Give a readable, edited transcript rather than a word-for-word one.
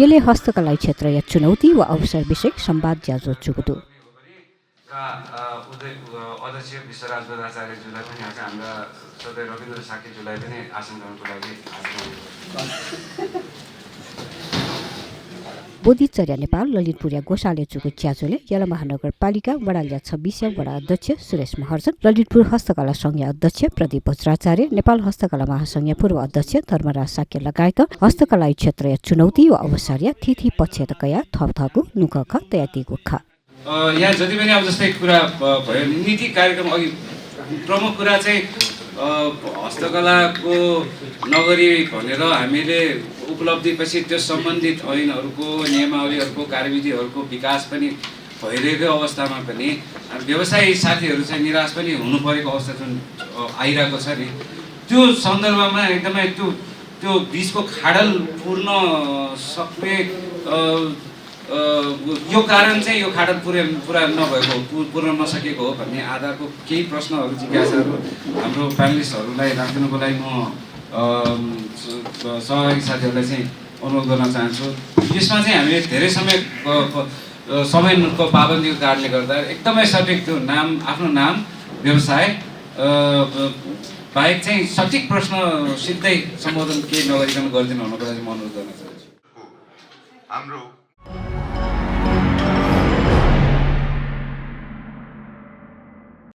यसले हस्तकला क्षेत्र या चुनौती वा अवसर विषयक संवाद ज्याजो चुकुदु अध्यक्ष विश्वराज बदाचार्यज्यूलाई पनि आज हाम्रा सधैँ रविन्द्र साकेज्यूलाई पनि आसन ग्रहणको लागि बोधिचर्या नेपाल ललितपुरिया गोसाले चुकु च्याचोले यला महानगरपालिका वडालिया 26 वडा अध्यक्ष सुरेश महर्जन, ललितपुर हस्तकला संघीय अध्यक्ष प्रदीप वज्राचार्य, नेपाल हस्तकला महासंघीय पूर्व अध्यक्ष धर्मराज साक्य लगायत हस्तकला क्षेत्र या चुनौती वा अवसर या थिथि पक्षतकया थपथाकु नुकख तयाती गुखा यहाँ जति पनि अब जस्तै कुरा भयो नीति कार्यक्रम अघि प्रमुख कुरा चाहिँ हस्तकलाको नगरी भनेर हामीले उपलब्धिपछि त्यो सम्बन्धित ऐनहरूको नियमावलीहरूको कार्यविधिहरूको विकास पनि भइरहेको अवस्थामा पनि व्यवसायी साथीहरू चाहिँ निराश पनि हुनु परेको अवस्था जुन आइरहेको छ नि त्यो सन्दर्भमा एकदमै त्यो बीचको खाडल पूर्ण सक्ने यो कारण चाहिँ यो खाडल पुरा नभएको पूर्ण नसकेको हो भन्ने आधारको केही प्रश्नहरू जिज्ञासाहरू हाम्रो प्यानलिस्टहरूलाई राखिदिनुको लागि म सहभागी साथीहरूलाई चाहिँ अनुरोध गर्न चाहन्छु। यसमा चाहिँ हामीले धेरै समयको पाबन्दीको कारणले गर्दा एकदमै सठिक त्यो नाम आफ्नो नाम व्यवसाय बाहेक चाहिँ सठिक प्रश्न सिधै सम्बोधन केही नगरिकन गरिदिनु हुनको लागि म अनुरोध गर्न चाहन्छु। हाम्रो